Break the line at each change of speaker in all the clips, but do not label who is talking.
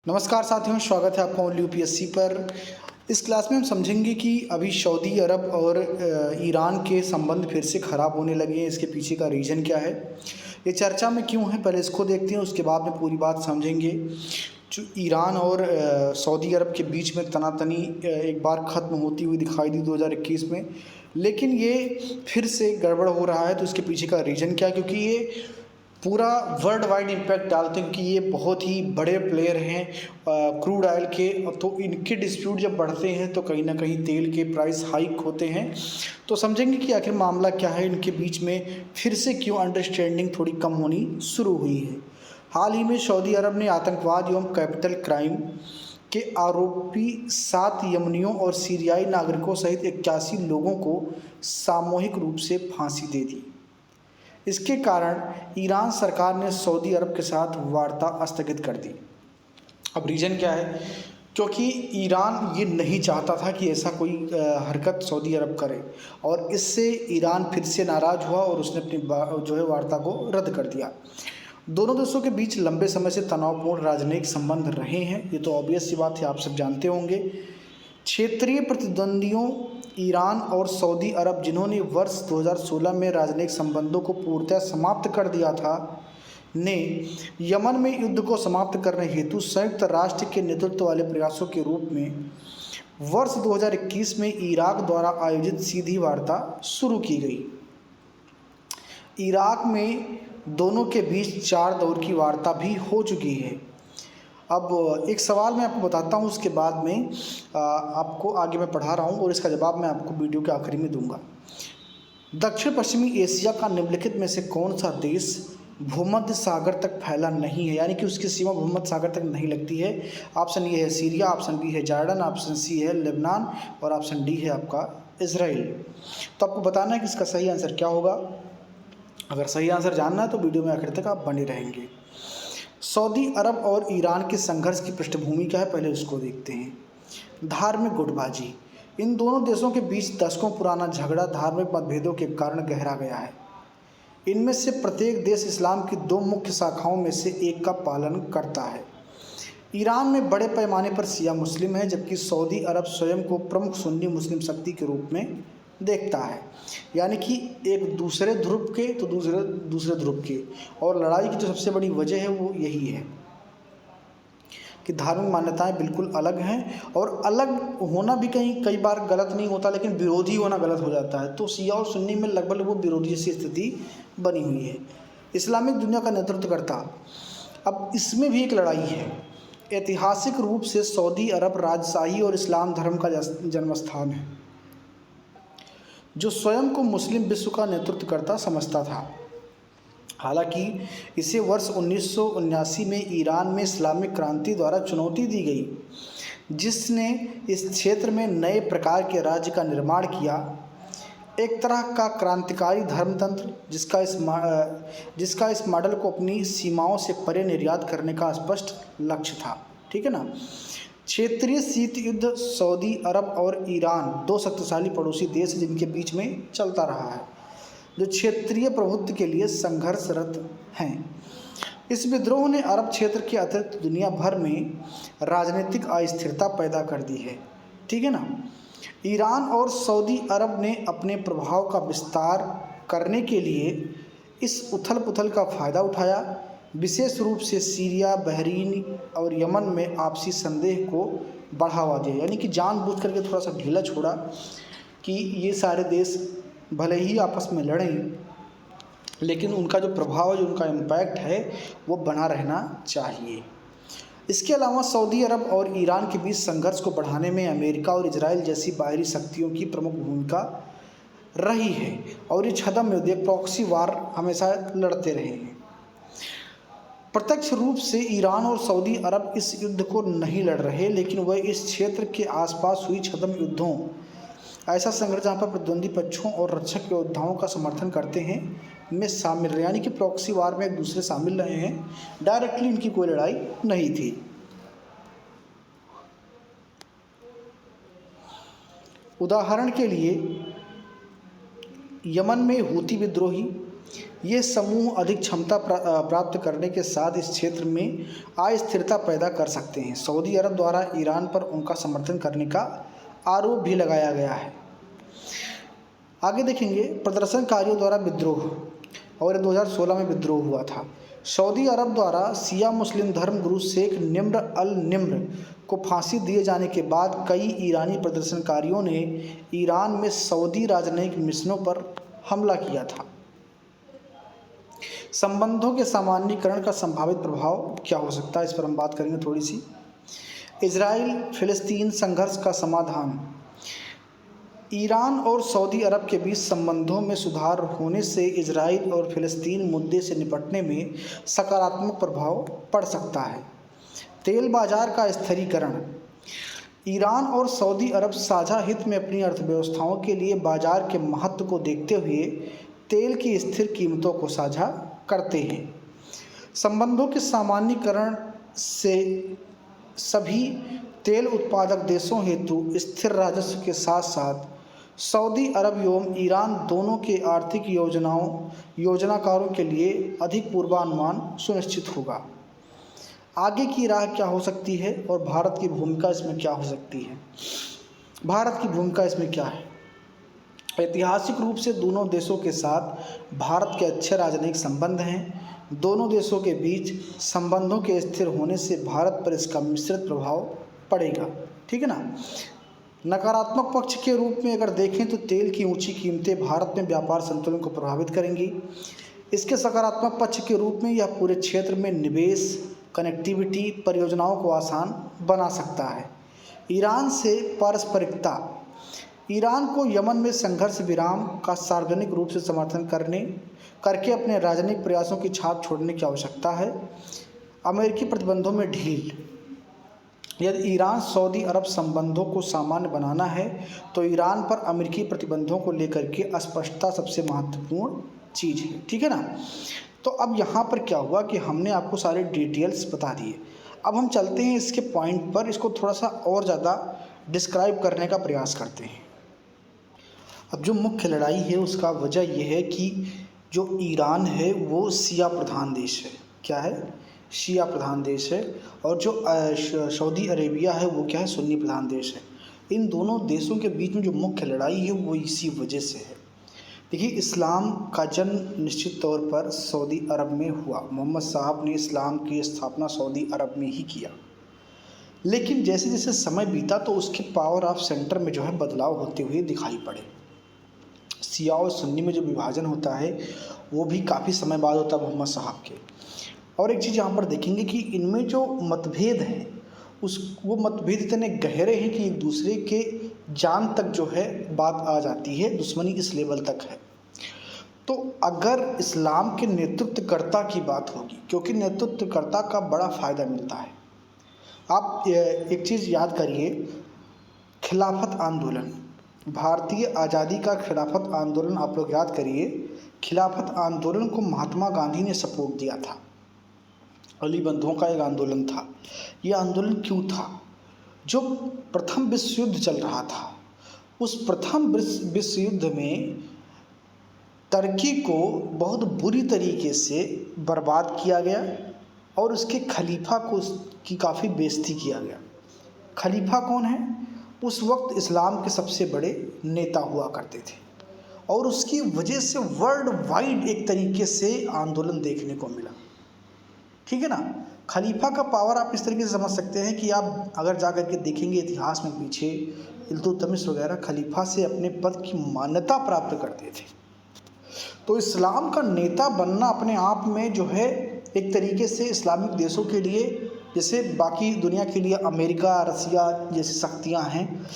नमस्कार साथियों, स्वागत है आपका यूपीएससी पर। इस क्लास में हम समझेंगे कि अभी सऊदी अरब और ईरान के संबंध फिर से ख़राब होने लगे हैं। इसके पीछे का रीज़न क्या है, ये चर्चा में क्यों है, पहले इसको देखते हैं, उसके बाद में पूरी बात समझेंगे। जो ईरान और सऊदी अरब के बीच में तनातनी एक बार ख़त्म होती हुई दिखाई दी 2021 में, लेकिन ये फिर से गड़बड़ हो रहा है। तो इसके पीछे का रीज़न क्या है, क्योंकि ये पूरा वर्ल्ड वाइड इम्पैक्ट डालते हैं, क्योंकि ये बहुत ही बड़े प्लेयर हैं क्रूड ऑयल के। तो इनके डिस्प्यूट जब बढ़ते हैं तो कहीं ना कहीं तेल के प्राइस हाइक होते हैं। तो समझेंगे कि आखिर मामला क्या है, इनके बीच में फिर से क्यों अंडरस्टैंडिंग थोड़ी कम होनी शुरू हुई है। हाल ही में सऊदी अरब ने आतंकवाद एवं कैपिटल क्राइम के आरोपी 7 यमनियों और सीरियाई नागरिकों सहित 81 लोगों को सामूहिक रूप से फांसी दे दी। इसके कारण ईरान सरकार ने सऊदी अरब के साथ वार्ता स्थगित कर दी। अब रीज़न क्या है, क्योंकि ईरान ये नहीं चाहता था कि ऐसा कोई हरकत सऊदी अरब करे, और इससे ईरान फिर से नाराज़ हुआ और उसने अपनी जो है वार्ता को रद्द कर दिया। दोनों देशों के बीच लंबे समय से तनावपूर्ण राजनयिक संबंध रहे हैं, ये तो ऑब्वियस सी बात है, आप सब जानते होंगे। क्षेत्रीय प्रतिद्वंदियों ईरान और सऊदी अरब, जिन्होंने वर्ष 2016 में राजनयिक संबंधों को पूर्णतः समाप्त कर दिया था, ने यमन में युद्ध को समाप्त करने हेतु संयुक्त राष्ट्र के नेतृत्व वाले प्रयासों के रूप में वर्ष 2021 में इराक द्वारा आयोजित सीधी वार्ता शुरू की गई। इराक में दोनों के बीच 4 दौर की वार्ता भी हो चुकी है। अब एक सवाल मैं आपको बताता हूँ, उसके बाद में आपको आगे मैं पढ़ा रहा हूँ और इसका जवाब मैं आपको वीडियो के आखिरी में दूंगा। दक्षिण पश्चिमी एशिया का निम्नलिखित में से कौन सा देश भूमध्य सागर तक फैला नहीं है, यानी कि उसकी सीमा भूमध्य सागर तक नहीं लगती है। ऑप्शन ए है सीरिया, ऑप्शन बी है जॉर्डन, ऑप्शन सी है लेबनान और ऑप्शन डी है आपका इजराइल। तो आपको बताना है कि इसका सही आंसर क्या होगा। अगर सही आंसर जानना है तो वीडियो में आखिर तक आप बने रहेंगे। सऊदी अरब और ईरान के संघर्ष की पृष्ठभूमि क्या है, पहले उसको देखते हैं। धार्मिक गुटबाजी। इन दोनों देशों के बीच दशकों पुराना झगड़ा धार्मिक मतभेदों के कारण गहरा गया है। इनमें से प्रत्येक देश इस्लाम की 2 मुख्य शाखाओं में से एक का पालन करता है। ईरान में बड़े पैमाने पर शिया मुस्लिम है, जबकि सऊदी अरब स्वयं को प्रमुख सुन्नी मुस्लिम शक्ति के रूप में देखता है। यानी कि एक दूसरे ध्रुव के तो दूसरे ध्रुव के, और लड़ाई की जो सबसे बड़ी वजह है वो यही है कि धार्मिक मान्यताएं बिल्कुल अलग हैं, और अलग होना भी कई बार गलत नहीं होता, लेकिन विरोधी होना गलत हो जाता है। तो शिया और सुन्नी में लगभग वो विरोधी सी स्थिति बनी हुई है। इस्लामिक दुनिया का नेतृत्व करता, अब इसमें भी एक लड़ाई है। ऐतिहासिक रूप से सऊदी अरब राजशाही और इस्लाम धर्म का जन्मस्थान है, जो स्वयं को मुस्लिम विश्व का नेतृत्व करता समझता था। हालांकि इसे वर्ष 1979 में ईरान में इस्लामिक क्रांति द्वारा चुनौती दी गई, जिसने इस क्षेत्र में नए प्रकार के राज्य का निर्माण किया। एक तरह का क्रांतिकारी धर्मतंत्र, जिसका इस मॉडल को अपनी सीमाओं से परे निर्यात करने का स्पष्ट लक्ष्य था। ठीक है ना। क्षेत्रीय शीत युद्ध सऊदी अरब और ईरान 2 शक्तिशाली पड़ोसी देश हैं, जिनके बीच में चलता रहा है, जो क्षेत्रीय प्रभुत्व के लिए संघर्षरत हैं। इस विद्रोह ने अरब क्षेत्र के अतिरिक्त दुनिया भर में राजनीतिक अस्थिरता पैदा कर दी है। ठीक है ना। ईरान और सऊदी अरब ने अपने प्रभाव का विस्तार करने के लिए इस उथल पुथल का फ़ायदा उठाया, विशेष रूप से सीरिया, बहरीन और यमन में आपसी संदेह को बढ़ावा दिया। यानी कि जानबूझ करके थोड़ा सा ढीला छोड़ा कि ये सारे देश भले ही आपस में लड़ें, लेकिन उनका जो प्रभाव, जो उनका इम्पैक्ट है, वो बना रहना चाहिए। इसके अलावा सऊदी अरब और ईरान के बीच संघर्ष को बढ़ाने में अमेरिका और इजराइल जैसी बाहरी शक्तियों की प्रमुख भूमिका रही है, और ये छद्म युद्ध, प्रॉक्सी वार हमेशा लड़ते रहे हैं। प्रत्यक्ष रूप से ईरान और सऊदी अरब इस युद्ध को नहीं लड़ रहे, लेकिन वह इस क्षेत्र के आसपास हुई छद्म युद्धों, ऐसा संघर्ष जहाँ पर प्रतिद्वंदी पक्षों और रक्षक योद्धाओं का समर्थन करते हैं, में शामिल रहे। यानी कि प्रॉक्सी वार में एक दूसरे शामिल रहे हैं, डायरेक्टली इनकी कोई लड़ाई नहीं थी। उदाहरण के लिए यमन में हूती विद्रोही ये समूह अधिक क्षमता प्राप्त करने के साथ इस क्षेत्र में अस्थिरता पैदा कर सकते हैं। सऊदी अरब द्वारा ईरान पर उनका समर्थन करने का आरोप भी लगाया गया है। आगे देखेंगे प्रदर्शनकारियों द्वारा विद्रोह, और 2016 में विद्रोह हुआ था। सऊदी अरब द्वारा शिया मुस्लिम धर्मगुरु शेख निम्र अल निम्र को फांसी दिए जाने के बाद कई ईरानी प्रदर्शनकारियों ने ईरान में सऊदी राजनयिक मिशनों पर हमला किया था। संबंधों के सामान्यीकरण का संभावित प्रभाव क्या हो सकता है, इस पर हम बात करेंगे थोड़ी सी। इजराइल फिलिस्तीन संघर्ष का समाधान। ईरान और सऊदी अरब के बीच संबंधों में सुधार होने से इजराइल और फिलिस्तीन मुद्दे से निपटने में सकारात्मक प्रभाव पड़ सकता है। तेल बाजार का स्थिरीकरण। ईरान और सऊदी अरब साझा हित में अपनी अर्थव्यवस्थाओं के लिए बाजार के महत्व को देखते हुए तेल की स्थिर कीमतों को साझा करते हैं। संबंधों के सामान्यीकरण से सभी तेल उत्पादक देशों हेतु स्थिर राजस्व के साथ साथ सऊदी अरब एवं ईरान दोनों के आर्थिक योजनाकारों के लिए अधिक पूर्वानुमान सुनिश्चित होगा। आगे की राह क्या हो सकती है और भारत की भूमिका इसमें क्या हो सकती है। भारत की भूमिका इसमें क्या है। ऐतिहासिक रूप से दोनों देशों के साथ भारत के अच्छे राजनयिक संबंध हैं। दोनों देशों के बीच संबंधों के स्थिर होने से भारत पर इसका मिश्रित प्रभाव पड़ेगा। ठीक है ना। नकारात्मक पक्ष के रूप में अगर देखें तो तेल की ऊंची कीमतें भारत में व्यापार संतुलन को प्रभावित करेंगी। इसके सकारात्मक पक्ष के रूप में यह पूरे क्षेत्र में निवेश, कनेक्टिविटी, परियोजनाओं को आसान बना सकता है। ईरान से पारस्परिकता। ईरान को यमन में संघर्ष विराम का सार्वजनिक रूप से समर्थन करके अपने राजनीतिक प्रयासों की छाप छोड़ने की आवश्यकता है। अमेरिकी प्रतिबंधों में ढील। यदि ईरान सऊदी अरब संबंधों को सामान्य बनाना है तो ईरान पर अमेरिकी प्रतिबंधों को लेकर के स्पष्टता सबसे महत्वपूर्ण चीज़ है। ठीक है ना। तो अब यहाँ पर क्या हुआ कि हमने आपको सारे डिटेल्स बता दिए। अब हम चलते हैं इसके पॉइंट पर, इसको थोड़ा सा और ज़्यादा डिस्क्राइब करने का प्रयास करते हैं। अब जो मुख्य लड़ाई है उसका वजह यह है कि जो ईरान है वो शिया प्रधान देश है। क्या है? शिया प्रधान देश है। और जो सऊदी अरेबिया है वो क्या है? सुन्नी प्रधान देश है। इन दोनों देशों के बीच में जो मुख्य लड़ाई है वो इसी वजह से है। देखिए, इस्लाम का जन्म निश्चित तौर पर सऊदी अरब में हुआ। मोहम्मद साहब ने इस्लाम की स्थापना सऊदी अरब में ही किया। लेकिन जैसे जैसे समय बीता तो उसके पावर ऑफ सेंटर में जो है बदलाव होते हुए दिखाई पड़े। शिया और सुन्नी में जो विभाजन होता है वो भी काफ़ी समय बाद होता है मोहम्मद साहब के। और एक चीज़ यहाँ पर देखेंगे कि इनमें जो मतभेद हैं वो मतभेद इतने गहरे हैं कि एक दूसरे के जान तक जो है बात आ जाती है, दुश्मनी इस लेवल तक है। तो अगर इस्लाम के नेतृत्वकर्ता की बात होगी, क्योंकि नेतृत्वकर्ता का बड़ा फ़ायदा मिलता है। आप एक चीज़ याद करिए, खिलाफत आंदोलन, भारतीय आज़ादी का खिलाफत आंदोलन आप लोग याद करिए। खिलाफत आंदोलन को महात्मा गांधी ने सपोर्ट दिया था। अली बंधुओं का एक आंदोलन था। यह आंदोलन क्यों था? जो प्रथम विश्व युद्ध चल रहा था, उस प्रथम विश्व युद्ध में तुर्की को बहुत बुरी तरीके से बर्बाद किया गया और उसके खलीफा की काफ़ी बेइज्जती किया गया। खलीफा कौन है? उस वक्त इस्लाम के सबसे बड़े नेता हुआ करते थे और उसकी वजह से वर्ल्ड वाइड एक तरीके से आंदोलन देखने को मिला। ठीक है ना। खलीफा का पावर आप इस तरीके से समझ सकते हैं कि आप अगर जा कर के देखेंगे इतिहास में पीछे, इल्तुतमिश वगैरह खलीफा से अपने पद की मान्यता प्राप्त करते थे। तो इस्लाम का नेता बनना अपने आप में जो है एक तरीके से इस्लामिक देशों के लिए, जैसे बाकी दुनिया के लिए अमेरिका, रसिया जैसी शक्तियां हैं,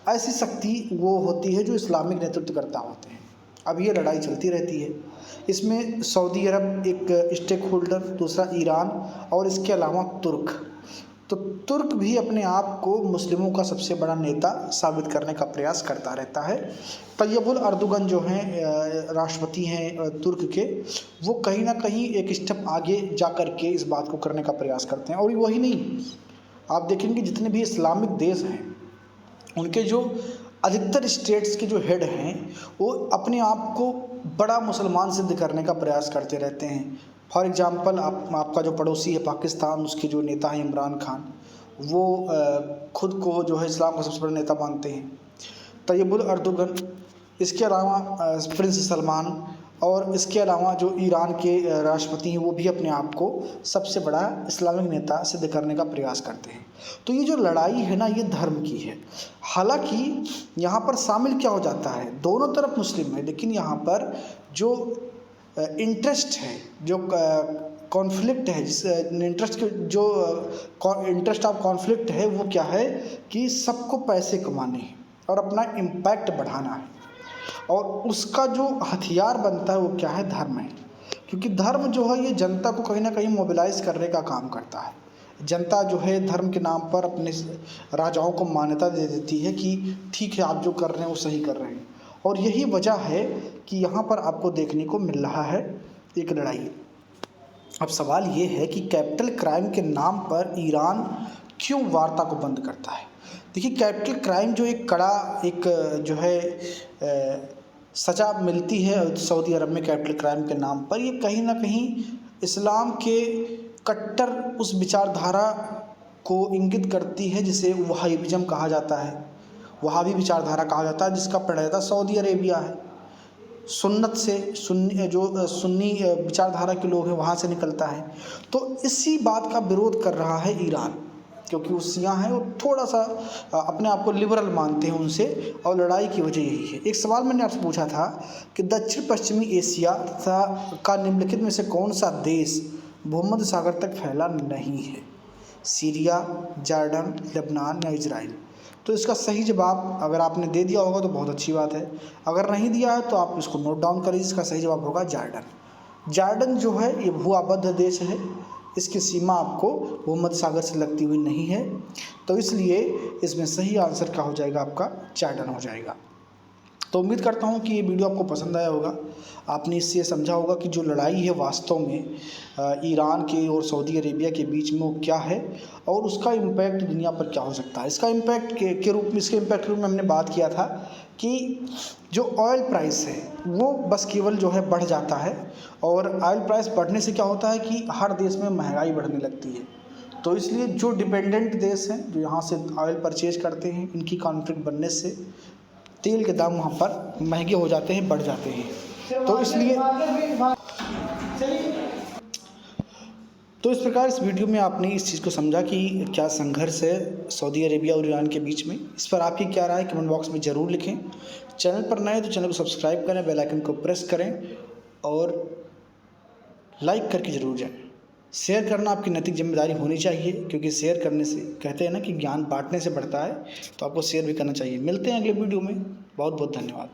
ऐसी शक्ति वो होती है जो इस्लामिक नेतृत्वकर्ता होते हैं। अब ये लड़ाई चलती रहती है। इसमें सऊदी अरब एक स्टेक होल्डर, दूसरा ईरान और इसके अलावा तुर्क। तो तुर्क भी अपने आप को मुस्लिमों का सबसे बड़ा नेता साबित करने का प्रयास करता रहता है। तैयबुल अर्दोगन जो हैं राष्ट्रपति हैं तुर्क के, वो कहीं ना कहीं एक स्टेप आगे जा कर के इस बात को करने का प्रयास करते हैं। और वही नहीं, आप देखेंगे जितने भी इस्लामिक देश हैं उनके जो अधिकतर स्टेट्स के जो हेड हैं वो अपने आप को बड़ा मुसलमान सिद्ध करने का प्रयास करते रहते हैं। फॉर एग्ज़ाम्पल आपका जो पड़ोसी है पाकिस्तान, उसके जो नेता हैं इमरान खान, वो खुद को जो है इस्लाम का सबसे बड़ा नेता मानते हैं। तैयब अर्दोगन, इसके अलावा प्रिंस सलमान, और इसके अलावा जो ईरान के राष्ट्रपति हैं वो भी अपने आप को सबसे बड़ा इस्लामिक नेता सिद्ध करने का प्रयास करते हैं। तो ये जो लड़ाई है ना, ये धर्म की है। हालांकि यहाँ पर शामिल क्या हो जाता है, दोनों तरफ मुस्लिम है, लेकिन यहाँ पर जो इंटरेस्ट है, जो कॉन्फ्लिक्ट है, जिस इंटरेस्ट के जो इंटरेस्ट ऑफ कॉन्फ्लिक्ट है, वो क्या है कि सबको पैसे कमाने हैं और अपना इम्पैक्ट बढ़ाना है। और उसका जो हथियार बनता है वो क्या है, धर्म है। क्योंकि धर्म जो है ये जनता को कहीं ना कहीं मोबिलाइज करने का काम करता है। जनता जो है धर्म के नाम पर अपने राजाओं को मान्यता दे देती है कि ठीक है, आप जो कर रहे हैं वो सही कर रहे हैं। और यही वजह है कि यहाँ पर आपको देखने को मिल रहा है एक लड़ाई। अब सवाल ये है कि कैपिटल क्राइम के नाम पर ईरान क्यों वार्ता को बंद करता है। देखिए, कैपिटल क्राइम जो एक कड़ा एक जो है सज़ा मिलती है सऊदी अरब में कैपिटल क्राइम के नाम पर, ये कहीं ना कहीं इस्लाम के कट्टर उस विचारधारा को इंगित करती है जिसे वहाबिज़म कहा जाता है, वहाबी विचारधारा कहा जाता है, जिसका प्रणेता सऊदी अरेबिया है। सुन्नत से सुन्नी विचारधारा के लोग हैं, वहाँ से निकलता है। तो इसी बात का विरोध कर रहा है ईरान, क्योंकि वो शिया हैं और थोड़ा सा अपने आप को लिबरल मानते हैं उनसे, और लड़ाई की वजह यही है। एक सवाल मैंने आपसे पूछा था कि दक्षिण पश्चिमी एशिया का निम्नलिखित में से कौन सा देश भूमध्य सागर तक फैला नहीं है, सीरिया, जॉर्डन, लेबनान या इजराइल। तो इसका सही जवाब अगर आपने दे दिया होगा तो बहुत अच्छी बात है, अगर नहीं दिया है तो आप इसको नोट डाउन करिए। इसका सही जवाब होगा जॉर्डन। जॉर्डन जो है ये भूआबद्ध देश है, इसकी सीमा आपको भूमध्य सागर से लगती हुई नहीं है, तो इसलिए इसमें सही आंसर क्या हो जाएगा, आपका जॉर्डन हो जाएगा। तो उम्मीद करता हूँ कि ये वीडियो आपको पसंद आया होगा। आपने इससे समझा होगा कि जो लड़ाई है वास्तव में ईरान के और सऊदी अरेबिया के बीच में वो क्या है और उसका इम्पैक्ट दुनिया पर क्या हो सकता है। इसका इम्पैक्ट के रूप में इसके इम्पैक्ट के रूप में हमने बात किया था कि जो ऑयल प्राइस है वो बस केवल जो है बढ़ जाता है, और ऑयल प्राइस बढ़ने से क्या होता है कि हर देश में महंगाई बढ़ने लगती है। तो इसलिए जो डिपेंडेंट देश हैं, जो यहाँ से ऑयल परचेज करते हैं, इनकी कॉन्फ्लिक्ट बनने से तेल के दाम वहाँ पर महंगे हो जाते हैं, बढ़ जाते हैं। तो इस प्रकार इस वीडियो में आपने इस चीज़ को समझा कि क्या संघर्ष है सऊदी अरेबिया और ईरान के बीच में। इस पर आपकी क्या राय है कमेंट बॉक्स में ज़रूर लिखें। चैनल पर नए तो चैनल को सब्सक्राइब करें, बेल आइकन को प्रेस करें और लाइक करके ज़रूर जाएं। शेयर करना आपकी नैतिक जिम्मेदारी होनी चाहिए, क्योंकि शेयर करने से कहते हैं ना कि ज्ञान बांटने से बढ़ता है, तो आपको शेयर भी करना चाहिए। मिलते हैं अगले वीडियो में। बहुत बहुत धन्यवाद।